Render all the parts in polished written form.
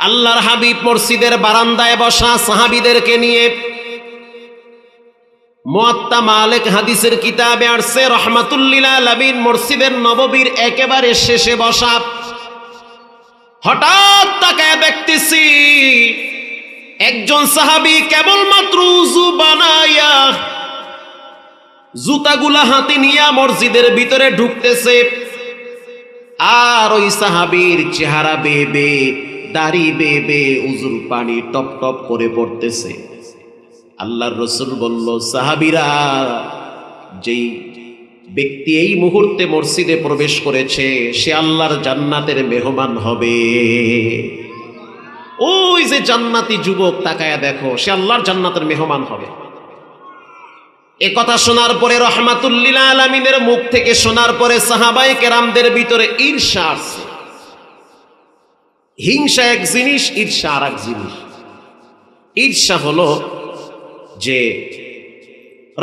আল্লাহর হাবিব মসজিদের বারান্দায় বসা সাহাবীদেরকে নিয়ে, মুয়াত্তা মালিক হাদিসের কিতাবে আসছে রাহমাতুল লিল আলামিন মসজিদের নববীর একেবারে শেষে বসা। হঠাৎ তাকায় দেখতেছি একজন সাহাবী কেবলমাত্র উযু বানায়া জুতাগুলা হাতে নিয়ে মসজিদের ভিতরে ঢুকতেছে, আর ওই সাহাবীর চেহারা বেয়ে বেয়ে, দাড়ি বেয়ে বেয়ে উযুর পানি টপ টপ করে পড়তেছে। আল্লাহর রাসূল বলল, সাহাবীরা, যেই ব্যক্তি এই মুহূর্তে মসজিদে প্রবেশ করেছে সে আল্লাহর জান্নাতের মেহমান হবে। ওই যে জান্নাতি যুবক, তাকায়া দেখো, সে আল্লাহর জান্নাতের মেহমান হবে। এ কথা শোনার পরে রাহমাতুল লিল আলামিনের মুখ থেকে শোনার পরে সাহাবায়ে কেরামদের ভিতরে ঈর্ষা আসছে। হিংসা এক জিনিস, ঈর্ষা আর এক জিনিস। ঈর্ষা হলো যে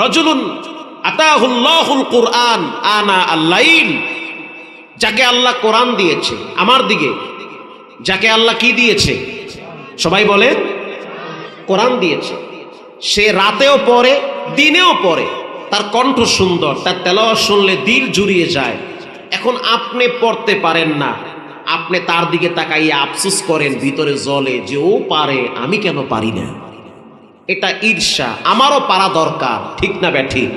রাজুলুন আতাহুল্লাহুল কুরআন আনা আল-লাইল, যাকে আল্লাহ কোরআন দিয়েছে আমার দিকে, যাকে আল্লাহ কি দিয়েছে? সবাই বলে কোরআন দিয়েছে। সে রাতেও পড়ে, দিনেও পড়ে, তার কণ্ঠ সুন্দর, তার তেলাওয়াত শুনলে দিল জুড়িয়ে যায়। এখন আপনি পড়তে পারেন না, আপনি তার দিকে তাকাইয়ে আফসোস করেন, ভিতরে জ্বলে যে ও পারে, আমি কেন পারি না। এটা ঈর্ষা। আমারও পারা দরকার, ঠিক না ব্যাঠিক?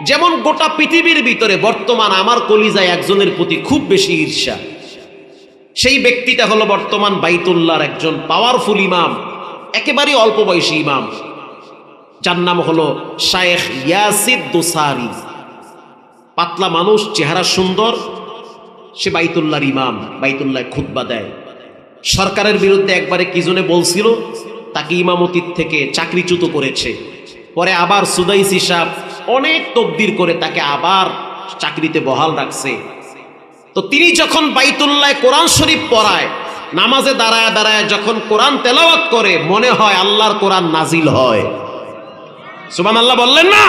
যেমন গোটা পৃথিবীর ভিতরে বর্তমান আমার কলিজায় একজনের প্রতি খুব বেশি ঈর্ষা। সেই ব্যক্তিটা হলো বর্তমান বাইতুল্লাহর একজন পাওয়ারফুল ইমাম, একেবারে অল্প বয়সী ইমাম, যার নাম হলো শায়েখ ইয়াসিদ দোসারি। পাতলা মানুষ, চেহারা সুন্দর, সে বাইতুল্লাহর ইমাম, বাইতুল্লাহ খুতবা দেয়। সরকারের বিরুদ্ধে একবারে কি জনে বলছিল, তাকে ইমামতির থেকে চাকরিচ্যুত করেছে। পরে আবার সুদাইসি সাহেব অনেক তকদির করে তাকে আবার চাকরিতে বহাল রাখছে। তো তিনি যখন বাইতুল্লাহ কোরআন শরীফ পড়ায়, নামাজে দাঁড়ায় দাঁড়ায় যখন কোরআন তেলাওয়াত করে, মনে হয় আল্লাহর কোরআন নাজিল হয়। সুবহানাল্লাহ বললেন না?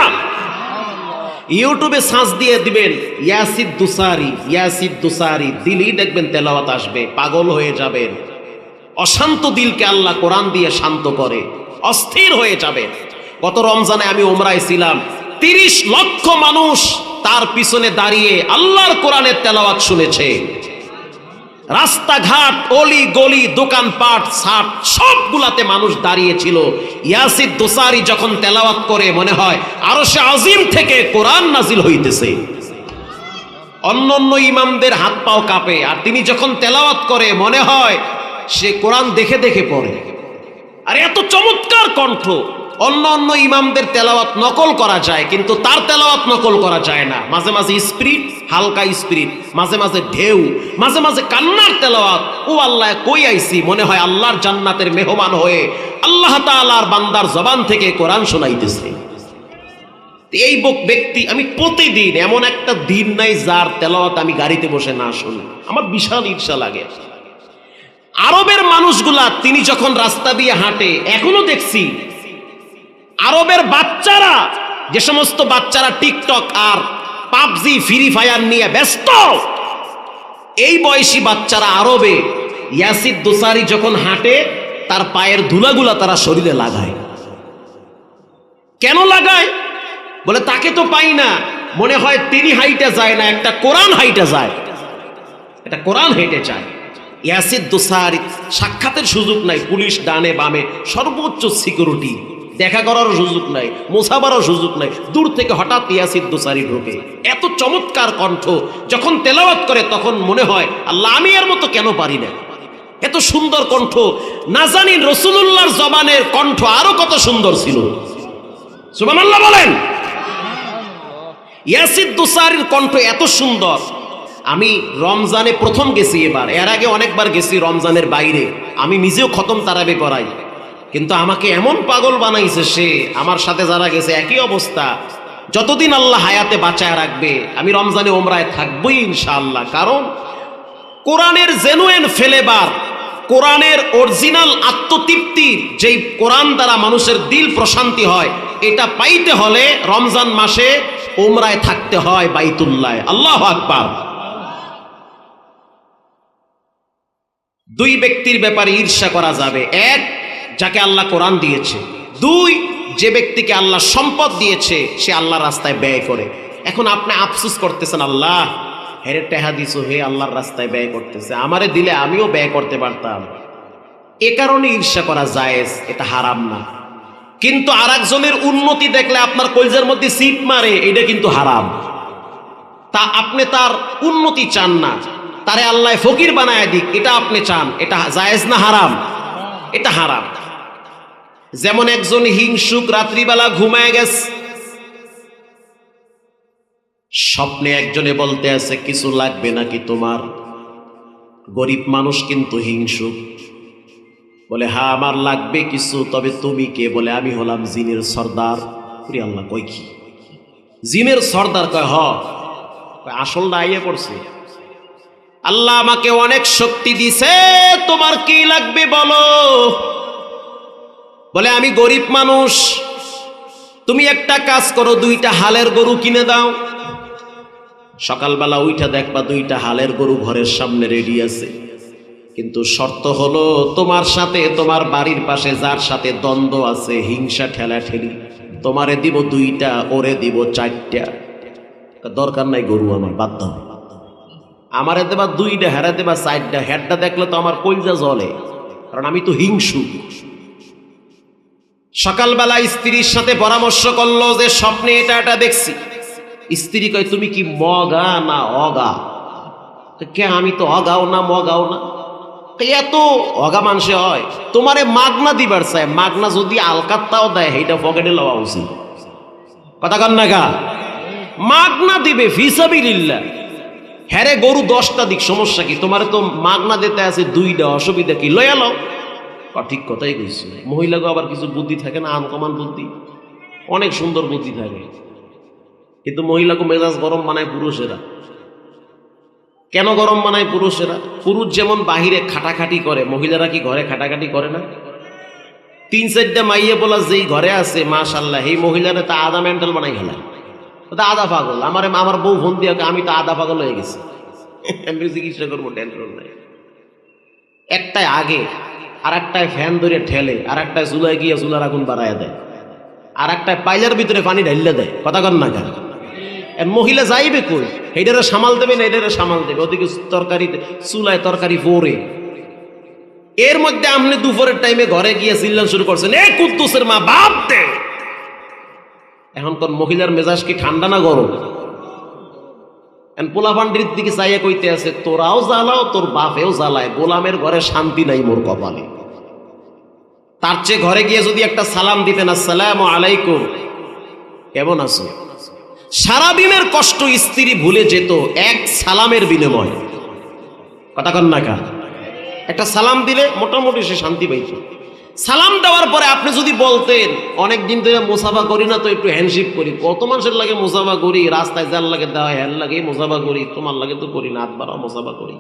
ইউটিউবে সার্চ দিয়ে দিবেন ইয়াসিদ দুসারি, ইয়াসিদ দুসারি, দিলেই দেখবেন তেলাওয়াত আসবে, পাগল হয়ে যাবেন। অশান্ত দিলকে আল্লাহ কোরআন দিয়ে শান্ত করে, অস্থির হয়ে যাবে। গত রমজানে আমি উমরায় ছিলাম, 30 লক্ষ মানুষ তার পিছনে দাঁড়িয়ে আল্লাহর কোরআনের তেলাওয়াত শুনেছে। রাস্তাঘাট, অলি গলি, দোকানপাট, ছাদ সবগুলাতে মানুষ দাঁড়িয়েছিল। ইয়াসিদ দোসারি যখন তেলাওয়াত করে মনে হয় আরশে আজিম থেকে কোরআন নাজিল হইতেছে। অন্যান্য ইমামদের হাত পাও কাঁপে, আর তিনি যখন তেলাওয়াত করে মনে হয় সে কোরআন দেখে দেখে পড়ে। আর এত চমৎকার কণ্ঠ। অন্য ইমামদের তেলাওয়াত নকল করা যায়, কিন্তু তার তেলাওয়াত নকল করা যায় না। মাঝে মাঝে স্পিরিট, হালকা স্পিরিট, মাঝে মাঝে ঢেউ, মাঝে মাঝে কান্নার তেলাওয়াত। ও আল্লাহ, কই আইছি, মনে হয় আল্লাহর জান্নাতের মেহমান হয়ে আল্লাহ তাআলার বান্দার জবান থেকে কোরআন শোনাইতেছে। এই ব্যক্তি, আমি প্রতিদিন, এমন একটা দিন নাই যার তেলাওয়াত আমি গাড়িতে বসে না শুনি। আমার বিশাল ঈর্ষা লাগে। আরবের মানুষগুলা তিনি যখন রাস্তা দিয়ে হাঁটে, এখনো দেখছি আরবের বাচ্চারা, যে সমস্ত বাচ্চারা টিকটক আর পাবজি, ফ্রি ফায়ার নিয়ে ব্যস্ত, এই বয়সী বাচ্চারা আরবে ইয়াসিদ দোসারি যখন হাঁটে তার পায়ের ধুলাগুলা তারা শরীরে লাগায়। কেন লাগায়? বলে তাকে তো পাই না, মনে হয় তিনি হাইটে যায় না, একটা কোরআন হাইটে যায়, একটা কোরআন হেঁটে যায়। ইয়াসিদ দোসারি সাক্ষাতের সুযোগ নাই, পুলিশ ডানে বামে, সর্বোচ্চ সিকিউরিটি, দেখা করারও সুযোগ নাই, মোসাবারও সুযোগ নাই। দূর থেকে হঠাৎ ইয়াসিদ দোসারি ঢোকে। এত চমৎকার কণ্ঠ, যখন তেলাওয়াত করে তখন মনে হয় আল্লাহ, আমি এর মতো কেন পারি না। এত সুন্দর কণ্ঠ। না জানি রাসূলুল্লাহর জবানের কণ্ঠ আরো কত সুন্দর ছিল। সুবহানাল্লাহ বলেন। ইয়াসিদ দোসারির কণ্ঠ এত সুন্দর। আমি রমজানে প্রথম গেছি এবার, এর আগে অনেকবার গেছি রমজানের বাইরে। আমি নিজেও খতম তারাবি পড়াই, কিন্তু আমাকে এমন পাগল বানাইছে সে, আমার সাথে যারা গেছে একই অবস্থা। যতদিন আল্লাহ হায়াতে বাঁচায় রাখবে আমি রমজানে ওমরায় থাকবই ইনশাআল্লাহ। কারণ কোরআনের জেনুইন ফ্লেভার, কোরআনের অরিজিনাল আত্মতৃপ্তি, যেই কোরআন দ্বারা মানুষের দিল প্রশান্তি হয়, এটা পাইতে হলে রমজান মাসে ওমরায় থাকতে হয় বাইতুল্লাহ। আল্লাহু আকবার। দুই ব্যক্তির ব্যাপারে ঈর্ষা করা যাবে, এক যাকে আল্লাহ কোরআন দিয়েছে, দুই যে ব্যক্তিকে আল্লাহ সম্পদ দিয়েছে সে আল্লাহর রাস্তায় ব্যয় করে। এখন আপনি আফসোস করতেছেন, আল্লাহ হেরে টেহা দিছো, হে আল্লাহর রাস্তায় ব্যয় করতেছে, আমারে দিলে আমিও ব্যয় করতে পারতাম। এ কারণে ঈর্ষা করা জায়েজ, এটা হারাম না। কিন্তু আরেকজনের উন্নতি দেখলে আপনার কলজের মধ্যে সিট মারে, এটা কিন্তু হারাম। তা আপনি তার উন্নতি চান না, তারে আল্লাহ ফকির বানায় দিক, এটা আপনি চান, এটা জায়েজ না হারাম? এটা হারাম। যেমন একজন হিংসুক রাত্রিবেলা ঘুমায় গেছে, স্বপ্নে একজনে বলতে আছে কিছু লাগবে নাকি তোমার? গরিব মানুষ কিন্তু হিংসুক, বলে হ্যাঁ আমার লাগবে কিছু, তবে তুমি কে? বলে আমি হলাম জিনের সর্দার। আল্লাহ কই কি জিনের সর্দার? কয় হ। আসল না আইয়ে পড়ছে, আল্লাহ আমাকে অনেক শক্তি দিছে, তোমার কি লাগবে বলো। বলে আমি গরিব মানুষ, তুমি একটা কাজ করো, 2টা হালের গরু কিনে দাও। সকালবেলা উইঠা দেখবা 2টা হালের গরু ঘরের সামনে রেডি আছে, কিন্তু শর্ত হলো তোমার সাথে তোমার বাড়ির পাশে যার সাথে দ্বন্দ্ব আছে, হিংসা ঠেলা ঠেলি, তোমারে দিব 2টা, ওরে দিব 4টা। দরকার নাই গরু আমার, বাধ্য আমারে দেবা 2টা, হেরা দেবা 4টা। হেডটা দেখলে তো আমার কলজা জ্বলে, কারণ আমি তো হিংসুক। সকালবেলা স্ত্রীর সাথে পরামর্শ করলো যে স্বপ্নে এটা এটা দেখছি। স্ত্রী কয় তুমি কি মগা না অগা? কে আমি তো অগাও না মগাও না। এত অগা মানুষে হয়? তোমারে মাগনা দিবার চায়, মাগনা যদি আলকাত্তাও দেয় সেইটা পকেটে লওয়া উচিত। কথা কন না গা? মাগনা দিবে ফিসাবিলিল্লাহ। হ্যারে গরু 10টা দিক, সমস্যা কি? তোমারে তো মাগনা দিতে আছে 2টা, অসুবিধা কি? লয়া লও। ঠিক কথাই কইছো। মহিলাকে আবার কিছু বুদ্ধি থাকে না, আনকমান বুদ্ধি, অনেক সুন্দর বুদ্ধি থাকে, কিন্তু মহিলাকে মেজাজ গরম বানায় পুরুষেরা। কেন গরম বানায় পুরুষেরা? পুরুষ যেমন বাহিরে খাটাখাটি করে, মহিলারা কি ঘরে খাটাখাটি করে না? 3-4টা মাইয়ে বলা যেই ঘরে আছে, মাশাআল্লাহ, এই মহিলারা তা আধা মেন্টাল বানাই খেলায়, আধা পাগল। আমার বউ ফোন দিয়ে আমি তো আধা পাগল হয়ে গেছি, আমি চিকিৎসা করবো, টেনশন নাই। একটাই আগে, আর একটায় ফ্যান ধরে ঠেলে, আর একটায় চুলায় গিয়ে চুলার আগুন বাড়াইয়া দেয়, আর একটায় পাইলার ভিতরে পানি ঢাইলে দেয়। কথা কন না কেন? মহিলা যাইবে কই? এইটারে সামাল দেবে না এটারে সামাল দেবে, ওদিকে তরকারি চুলায় তরকারি পরে। এর মধ্যে আপনি দুপুরের টাইমে ঘরে গিয়ে চিল্লান শুরু করছেন, এ কুদ্দুসের মা বাপ দে। এখন কোন মহিলার মেজাজ কি ঠান্ডা না গরম? পোলাপান্ডির দিকে চাইয়া কইতে আছে, তোরাও জ্বালাও তোর বাপেও জ্বালায়, গোলামের ঘরে শান্তি নাই মোর কপালে। তার চেয়ে ঘরে গিয়ে যদি একটা সালাম দিতেন, আসসালামু আলাইকুম, কেমন আছো? সারাদিনের কষ্ট স্ত্রী ভুলে যেত এক সালামের বিনিময়। কথা কন না কা? একটা সালাম দিলে মোটামুটি সে শান্তি পাইত। সালাম দেওয়ার পরে আপনি যদি বলতেন, অনেক দিন ধরে মুসাফা করি না তো একটু হ্যান্ডশিপ করি। কত মানুষের লাগে মুসাফা করি, রাস্তায় যার লাগে দেওয়া হ্যান লাগে মুসাফা করি, তোমার লাগে তো করি না, আধবার মুসাফা করি।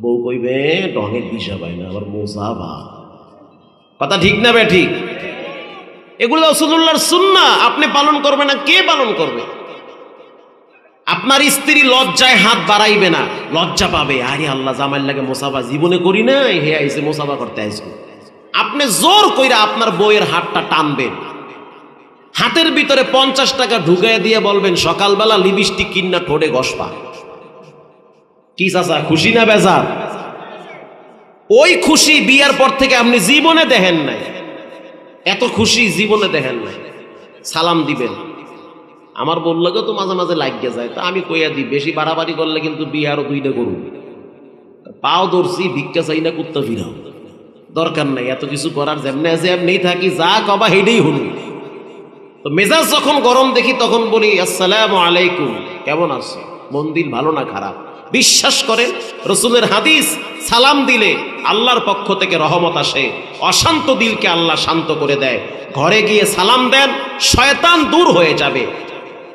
বউ কইবে ঢঙের দিশা পাই না, আবার মুসাফা। কথা ঠিক না বে ঠিক? এগুলো রাসূলুল্লাহর সুন্নাহ, আপনি পালন করবে না, কে পালন করবে? আপনার স্ত্রী লজ্জায় হাত বাড়াইবে না, লজ্জা পাবে, আরে আল্লাহ জামাইল লাগে মুসাফা জীবনে করি না, হে আইছে মুসাফা করতে আইছে। আপনি জোর কইরা আপনার বউয়ের হাতটা টানবেন, হাতের ভিতরে 50 টাকা ঢুকাইয়া দিয়ে বলবেন সকালবেলা লিপস্টিক কিন্না ঠোঁটে ঘষবা। কি চাচা, খুশি না বেজার? ওই খুশি বিয়ার পর থেকে আপনি জীবনে দেখেন নাই, এত খুশি জীবনে দেখেন নাই। সালাম দিবেন। আমার বললেও তো মাঝে মাঝে লাগিয়ে যায়, তা আমি কইয়া দিই, বেশি বাড়াবাড়ি করলে কিন্তু বিয়ে আরো 2টা করু। পাও ধরছি, ভিক্ষা চাই না, কুত্তা ফিরাও, দরকার নাই এত কিছু করার। যেমনি আছে এমনি থাকি, যা কবা হেডেই হল। তো মেজাজ যখন গরম দেখি তখন বলি আসসালামু আলাইকুম, কেমন আছো? মন দিল ভালো না খারাপ? বিশ্বাস করেন রাসূলের হাদিস, সালাম দিলে আল্লাহর পক্ষ থেকে রহমত আসে, অশান্ত দিলকে আল্লাহ শান্ত করে দেয়। ঘরে গিয়ে সালাম দেন, শয়তান দূর হয়ে যাবে।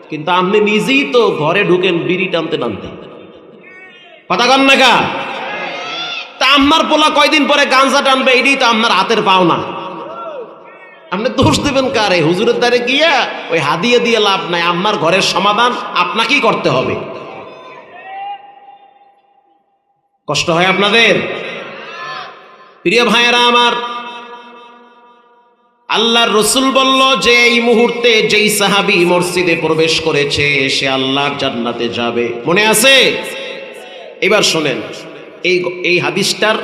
কিন্তু আপনি নিজেই তো ঘরে ঢুকেন বিড়ি টানতে টানতে। কথা কন না গা? তা আমার পোলা কয়দিন পরে গাঞ্জা টানবে, এটাই তো আপনার হাতের পাওনা। আপনি দোষ দেবেন কারে? হুজুরের দ্বারে গিয়া ওই হাদিয়া দিয়ে লাভ নাই, আমার ঘরের সমাধান আপনাকেই করতে হবে। কষ্ট হয় আপনাদের? প্রিয় ভাইয়েরা আমার, আল্লাহর রসুল বলল যে এই মুহূর্তে যেই সাহাবী মসজিদে প্রবেশ করেছে সে আল্লাহর জান্নাতে যাবে। মনে আছে? এবার শোনেন, এই হাদিসটার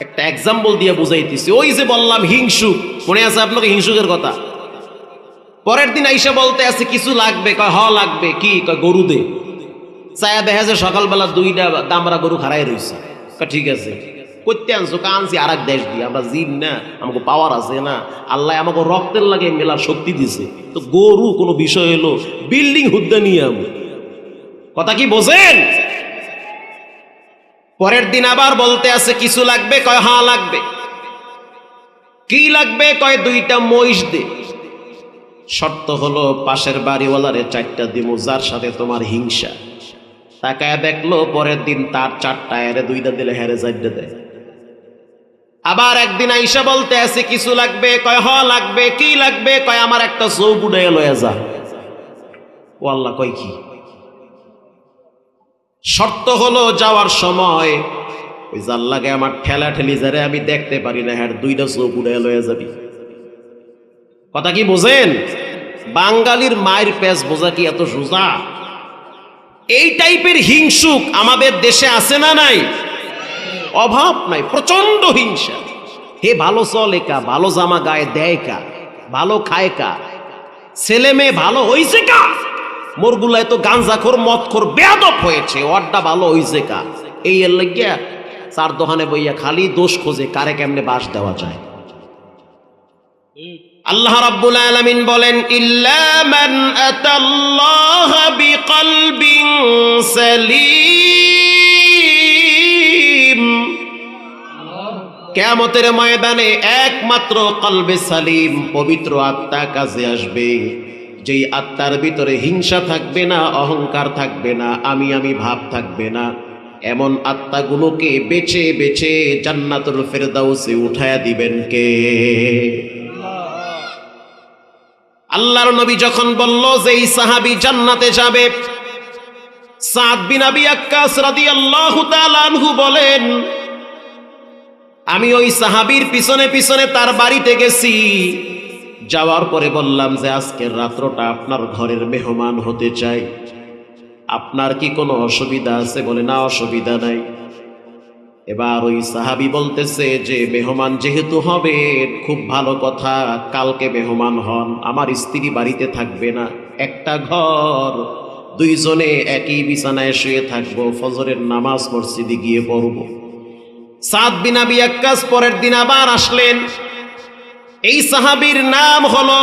একটা এক্সাম্পল দিয়ে বুঝাইতেছি। ওই যে বললাম হিংসুক, মনে আছে আপনাকে হিংসুকের কথা? পরের দিন আইসা বলতে আছে কিছু লাগবে, কয় হ লাগবে। কি? কয় গরু দে। চায়া দেখা যায় সকালবেলা 2টা দামরা গরু হারাই রয়েছে। ঠিক আছে, করতে আনছো? আনছি আর এক দেশ দিয়ে, আমরা জিন না, আমাকে পাওয়ার আছে না, আল্লাহ আমাকে রক্তের লাগে মেলার শক্তি দিছে, তো গরু কোনো বিষয় এলো বিল্ডিং হুদ্দা নিয়ে আমি। কথা কি বোঝেন? পরের দিন আবার বলতে আছে কিছু লাগবে, কয় হ্যাঁ লাগবে। কি লাগবে? কয় 2টা মহিষ দে। শর্ত হলো পাশের বাড়িওয়ালারে 4টা দিমু, যার সাথে তোমার হিংসা। তাকায় দেখলো পরের দিন তার 4টা, এরে 2টা দিলে হেরে 4টা দেয়। আবার একদিন আইসা বলতে আছে কিছু লাগবে, কয় হ লাগবে। কি লাগবে? কয় আমার একটা চৌক উড়ে লয়ে যা। ও আল্লাহ, কয় কি? শর্ত হলো যাওয়ার সময় ওই যার লাগে আমার ঠেলা ঠেলি যারে আমি দেখতে পারি না, হ্যাঁ 2টা চৌক উড়ে লয়ে যাবি। কথা কি বোঝেন? বাঙালির মায়ের পেঁচ বোঝা কি এত সোজা? এই টাইপের হিংসুক আমাদের দেশে আছে না নাই? অভাব নাই, প্রচন্ড হিংসা। হে ভালো চলে কা, ভালো জামা গায়ে দেয় কা, ভালো খায় কা, ছেলে মেয়ে ভালো হইছে কা, মোরগুলায় তো গাঞ্জাখোর মদখোর বেয়াদব হয়েছে, ওয়াড্ডা ভালো হইছে কা। এই এর লাগিয়া 4 দোকানে বইয়া খালি দোষ খোঁজে কারে কেমনে বাস দেওয়া যায়। আল্লাহ রাব্বুল আলামিন বলেন, ইল্লা মান আতাল্লাহা বিকলবিন সালিম। কিয়ামতের ময়দানে একমাত্র কলবে সালিম, পবিত্র আত্মা কাজে আসবে, যেই আত্মার ভিতরে হিংসা থাকবে না, অহংকার থাকবে না, আমি ভাব থাকবে না। এমন আত্মাগুলোকে বেছে বেছে জান্নাতুল ফেরদাউসে উঠায়া দিবেন কে? আল্লাহর নবী যখন বলল যে এই সাহাবী জান্নাতে যাবে, সাদ বিন আবি ওয়াক্কাস রাদিয়াল্লাহু তাআলা আনহু বলেন, আমি ওই সাহাবীর পিছনে পিছনে তার বাড়িতে গেছি। যাওয়ার পরে বললাম যে আজকের রাত্রটা আপনার ঘরের মেহমান হতে চাই, আপনার কি কোনো অসুবিধা আছে? বলে না, অসুবিধা নাই। এবার ওই সাহাবী বলতেছে যে মেহমান যেহেতু হবে, খুব ভালো কথা, কালকে মেহমান হন, আমার স্ত্রী বাড়িতে থাকবে না, একটা ঘর, 2 জনে একই বিছানায় শুয়ে থাকবো, ফজরের নামাজ মসজিদে গিয়ে পড়ব। সাদ বিন আবি ওয়াক্কাস পরের দিন আবার আসলেন। এই সাহাবীর নাম হলো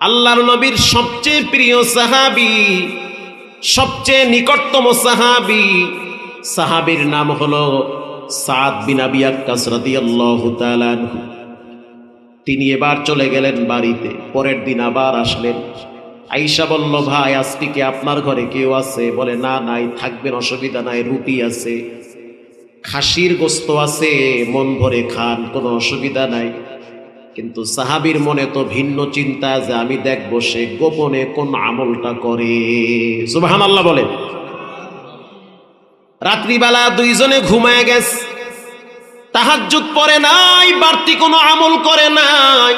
আল্লাহর নবীর সবচেয়ে প্রিয় সাহাবী, সবচেয়ে নিকটতম সাহাবী। সাহাবীর নাম হলো সাদ বিন আবি ওয়াক্কাস রাদিয়াল্লাহু তাআলা আনহু। তিনি এবার চলে গেলেন বাড়িতে। পরের দিন আবার আসলেন। আয়েশা বলল, ভাই আজকে কি আপনার ঘরে কেউ আছে? বলে না, নাই, থাকবেন, অসুবিধা নাই, রুটি আছে, খাসির গোস্ত আছে, মন ভরে খান, কোনো অসুবিধা নাই। কিন্তু সাহাবীর মনে তো ভিন্ন চিন্তা, যে আমি দেখবো সে গোপনে কোন আমলটা করে। সুবহানাল্লাহ বলে। রাত্রিবেলা 2 জনে ঘুমায় গেছে, তাহাজ্জুদ পড়ে নাই, বাড়তি কোনো আমল করে নাই।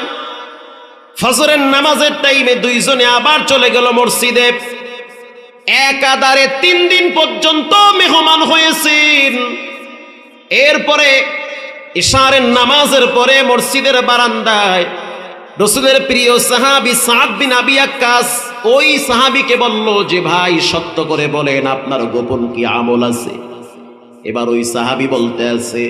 ফজরের নামাজের টাইমে 2 জনে আবার চলে গেল মসজিদে। একাধারে 3 দিন পর্যন্ত মেহমান হয়েছেন। এরপরে ইশারের নামাজের পরে মসজিদের বারান্দায় রাসূলের প্রিয় সাহাবী সাদ বিন আবি ওয়াক্কাস ওই সাহাবীকে বলল যে ভাই সত্য করে বলেন আপনার গোপন কি আমল আছে? এবার ওই সাহাবী বলতে আছে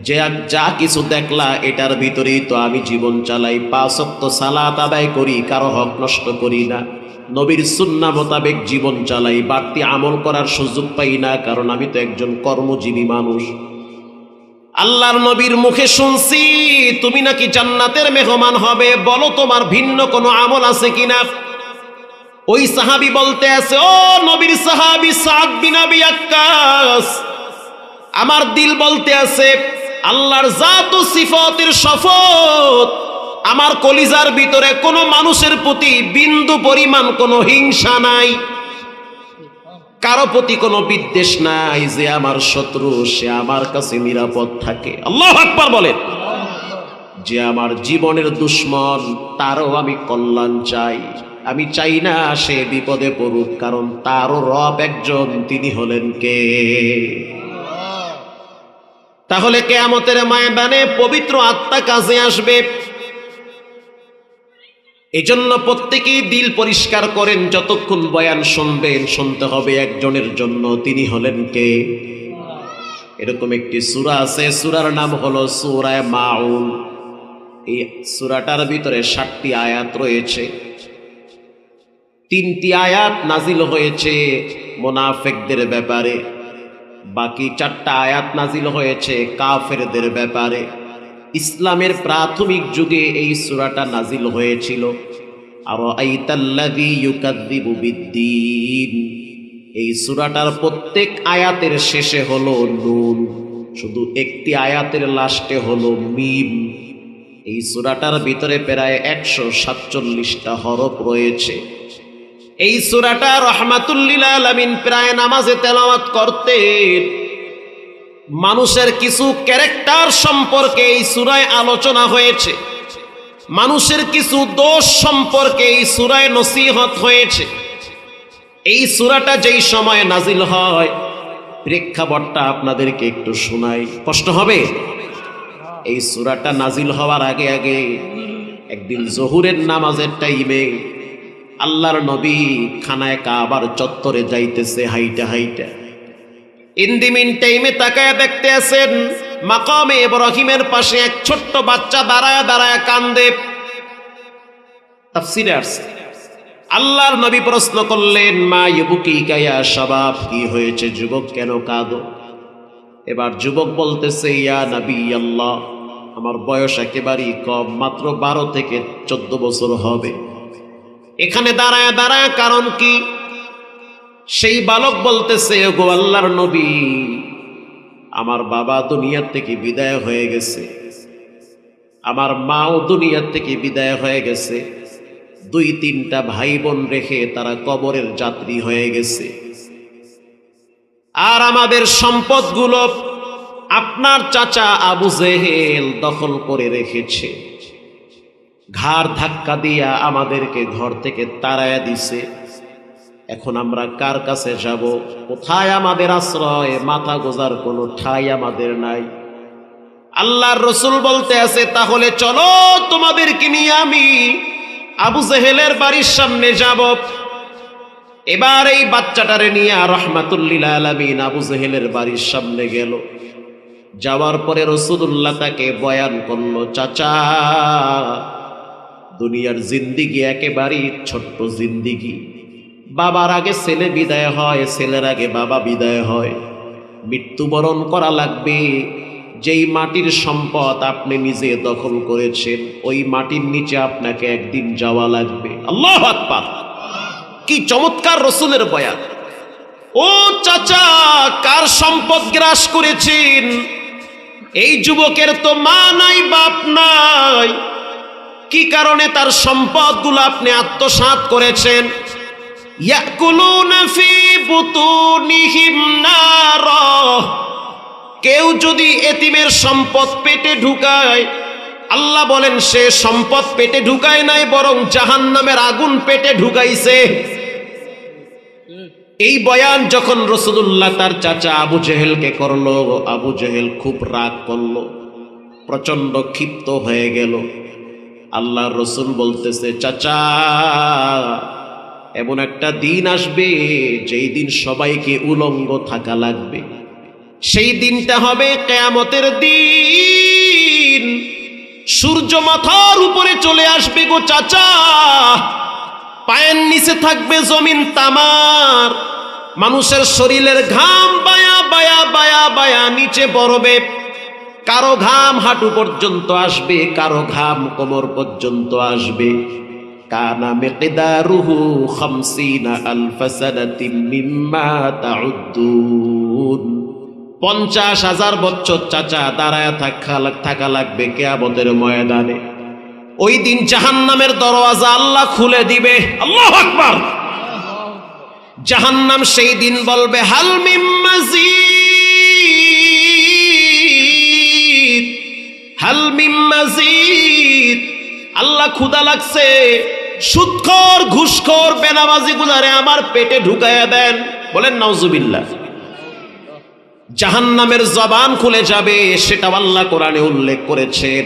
যে যা কিছু দেখলা এটার ভিতরেই তো আমি জীবন চালাই, 5 ওয়াক্ত সালাত আদায় করি, কারো হক নষ্ট করি না, নবীর সুন্নাহ মোতাবেক জীবন চালাই, বাড়তি আমল করার সুযোগ পাই না, কারণ আমি তো একজন কর্মজীবী মানুষ। আল্লাহর নবীর মুখে শুনছি তুমি নাকি জান্নাতের মেহমান হবে, বলো তোমার ভিন্ন কোনো আমল আছে কিনা? ওই সাহাবী বলতে আছে, ও নবীর সাহাবী সাদ বিন আবি ওয়াক্কাস, আমার দিল বলতে আছে আল্লাহর জাত ও সিফাতের শপথ, আমার কলিজার ভিতরে কোনো মানুষের প্রতি বিন্দু পরিমাণ কোনো হিংসা নাই। কারো প্রতি কোনো বিদ্বেষ নাই, যে আমার শত্রু সে আমার কাছে নিরাপদ থাকে। আল্লাহু আকবার বলেন। যে আমার জীবনের দুশ্মন তারও আমি কল্যাণ চাই, আমি চাই না সে বিপদে পড়ুক, কারণ তারও রব একজন, তিনি হলেন কে? তাহলে কিয়ামতের ময়দানে পবিত্র আত্মা কাজে আসবে। এজন্য প্রত্যেকেই দিল পরিষ্কার করেন, যতক্ষণ বয়ান শুনবেন শুনতে হবে একজনের জন্য, তিনি হলেন কে? এরকম একটি সূরা আছে, সূরার নাম হলো সূরা মাউন। এই সূরাটার ভিতরে 7টি আয়াত রয়েছে। 3টি আয়াত নাজিল হয়েছে মুনাফিকদের ব্যাপারে, বাকি 4টা আয়াত নাজিল হয়েছে কাফেরদের ব্যাপারে। ইসলামের প্রাথমিক যুগে এই সূরাটা নাজিল হয়েছিল। আরাআইতাল্লাযী ইউকাযযিবু বিদ্দীন, এই সূরাটার প্রত্যেক আয়াতের শেষে হলো নুন, শুধু একটি আয়াতের লাস্টে হলো মিম। এই সূরাটার ভিতরে প্রায় 147টা হরফ রয়েছে। এই সূরাটা রাহমাতুল লিল আলামিন প্রায় নামাজে তেলাওয়াত করতেন। মানুষের কিছু ক্যারেক্টার সম্পর্কে এই সূরায় আলোচনা হয়েছে, মানুষের কিছু দোষ সম্পর্কে এই সূরায় নসিহত হয়েছে। এই সূরাটা যেই সময় নাজিল হয়, প্রেক্ষাপটটা আপনাদেরকে একটু শোনাই, কষ্ট হবে। এই সূরাটা নাজিল হওয়ার আগে আগে একদিন জোহরের নামাজের টাইমে আল্লাহর নবী খানায় কাবার চত্বরে যাইতেছে হাইটা হাইটা। ইন্দিমিন টাইমে তাকায় দেখতে আছেন মাকামে ইব্রাহিমের পাশে এক ছোট্ট বাচ্চা দাঁড়ায় দাঁড়ায় কান্দে। তাফসীরে আসছে, আল্লাহর নবী প্রশ্ন করলেন, মা ইবুকিকা ইয়া শাবাব, কি হয়েছে যুবক, কেন কাঁদো? এবার যুবক বলতেছে, ইয়া নবী আল্লাহ, আমার বয়স একেবারেই কম, মাত্র 12 থেকে 14 বছর হবে। এখানে দাঁড়ায় দাঁড়ায় কারণ কি? সেই বালক বলতেছে, গো আল্লাহর নবী, আমার বাবা দুনিয়ার থেকে বিদায় হয়ে গেছে, আমার মাও দুনিয়ার থেকে বিদায় হয়ে গেছে, 2-3টা ভাই বোন রেখে তারা কবরের যাত্রী হয়ে গেছে, আর আমাদের সম্পদগুলো আপনার চাচা আবু জেহেল দখল করে রেখেছে, ঘাড় ধাক্কা দিয়া আমাদেরকে ঘর থেকে তাড়ায়া দিছে। এখন আমরা কার কাছে যাব? কোথায় আমাদের আশ্রয়? মাথা গোজার কোনো ঠাঁই আমাদের নাই। আল্লাহর রাসূল বলতে আছে, তাহলে চলো তোমাদেরকে নিয়ে আমি আবু জেহেলের বাড়ির সামনে যাব। এবার এই বাচ্চাটারে নিয়ে রাহমাতুল লিল আলামিন আবু জেহেলের বাড়ির সামনে গেল। যাওয়ার পরে রাসূলুল্লাহ তাকে বয়ান করলো, চাচা, দুনিয়ার জিন্দিগি একেবারেই ছোট্ট জিন্দিগি। বাবার আগে ছেলে বিদায় হয়, ছেলের আগে বাবা বিদায় হয়, মৃত্যুবরণ করা লাগবে। যেই মাটির সম্পদ আপনি নিজে দখল করেছেন, ওই মাটির নিচে আপনাকে একদিন যাওয়া লাগবে। আল্লাহু আকবার! কি চমৎকার রাসূলের বয়ান! ও চাচা, কার সম্পদ গ্রাস করেছেন? এই যুবকের তো মা নাই, বাপ নাই, কি কারণে তার সম্পদগুলো আপনি আত্মসাৎ করেছেন? ইয়াকুলুনা ফি বুতুনিহিম নারা, কেউ যদি এতিমের সম্পদ পেটে ঢুকায়, আল্লাহ বলেন সে সম্পদ পেটে ঢুকায় নাই, বরং জাহান্নামের আগুন পেটে ঢুকাইছে। এই বয়ান যখন রাসূলুল্লাহ তার চাচা আবু জেহেলকে করলো, আবু জেহেল খুব রাগ করলো, প্রচন্ড ক্ষিপ্ত হয়ে গেল। আল্লাহর রাসূল বলতেছে, চাচা, এমন একটা দিন আসবে যেই দিন সবাইকে উলঙ্গ থাকা লাগবে। সেই দিনটা হবে কিয়ামতের দিন। সূর্য মাথার উপরে চলে আসবে গো চাচা, পায়ের নিচে থাকবে জমিন তামার, মানুষের শরীরের ঘাম বায়া বায়া বায়া বায়া নিচে পড়বে। কারো ঘাম হাঁটু পর্যন্ত আসবে, কারো ঘাম কোমর পর্যন্ত আসবে। কানা মিকদারুহু 50,000 সানাতিন মিম্মা তাউদ্দুন, 50,000 বছর চাচা দাঁড়ায় থাকা লাগবে কিয়ামতের ময়দানে। ওই দিন জাহান্নামের দরওয়াজা আল্লাহ খুলে দিবে। আল্লাহু আকবার! জাহান্নাম সেই দিন বলবে হাল মিম মাজিদ, হাল মিম মাজিদ। আল্লাহ ক্ষুধা লাগছে, সুদখোর ঘুষখোর বেনামাজি গুলারে আমার পেটে ঢুকাইয়া দেন। বলেন নাউজুবিল্লাহ। জাহান্নামের জবান খুলে যাবে, সেটা আল্লাহ কোরআনে উল্লেখ করেছেন।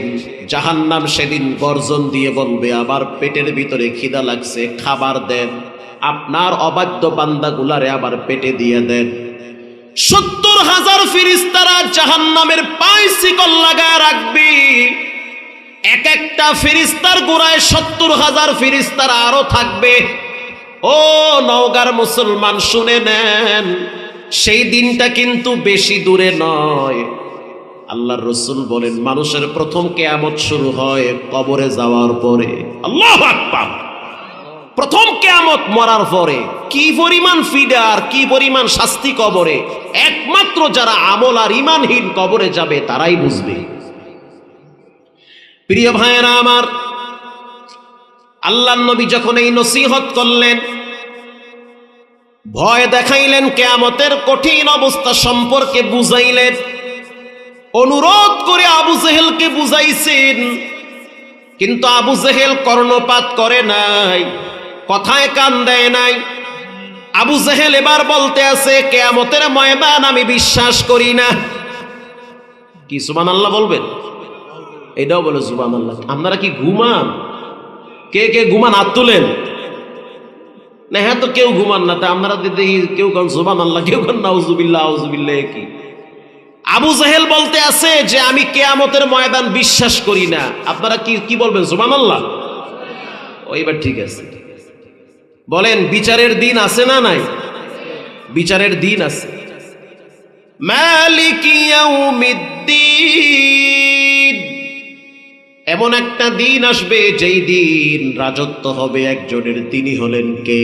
জাহান্নাম সেদিন গর্জন দিয়ে বলবে আমার পেটের ভিতরে খিদা লাগছে, খাবার দেন। আপনার অবাধ্য বান্দাগুলারে আবার পেটে দিয়ে দেন। 70,000 ফেরেশতারা জাহান্নামের পায়ে শিকল লাগায় রাখবে। এক একটা ফেরেশতার গোড়ায় 70,000 ফেরেশতারা আরো থাকবে। ও নওগাঁর মুসলমান শুনে নেন, সেই দিনটা কিন্তু বেশি দূরে নয়। আল্লাহর রাসূল বলেন মানুষের প্রথম কিয়ামত শুরু হয় কবরে যাওয়ার পরে। আল্লাহু আকবার। প্রথম কিয়ামত মরার পরে। কি পরিমাণ ফিডার, কি পরিমাণ শাস্তি কবরে, একমাত্র যারা আমল আর ঈমানহীন কবরে যাবে তারাই বুঝবে। প্রিয় ভাইয়েরা আমার, আল্লাহর নবী যখন এই নসিহত করলেন, ভয় দেখাইলেন, কিয়ামতের কঠিন অবস্থা সম্পর্কে বুঝাইলেন, অনুরোধ করে আবু জেহেলকে বুঝাইছেন, কিন্তু আবু জেহেল কর্ণপাত করে নাই, কথায় কান দেয় নাই। আবু জেহেল এবার বলতে আছে কিয়ামতের ময়দান আমি বিশ্বাস করি না। কি সুবহানাল্লাহ বলবেন? এটাও বলে সুবহানাল্লাহ। আপনারা কি ঘুমান? কে কে ঘুমান হাত তুলেন। না হ্যাঁ তো কেউ ঘুমান না, তা আপনারা দেখি কেউ কোন সুবহানাল্লাহ, কেউ কোন নাউজুবিল্লাহ আউযুবিল্লাহ। কি আবু জেহেল বলতে আছে যে আমি কিয়ামতের ময়দান বিশ্বাস করি না। আপনারা কি কি বলবেন? সুবহানাল্লাহ। ও এবার ঠিক আছে। বলেন বিচারের দিন আছে না নাই? বিচারের দিন আছে। মালিক ইয়াউমিদ্দিন, এমন একটা দিন আসবে যেই দিন রাজত্ব হবে একজনের, তিনি হলেন কে?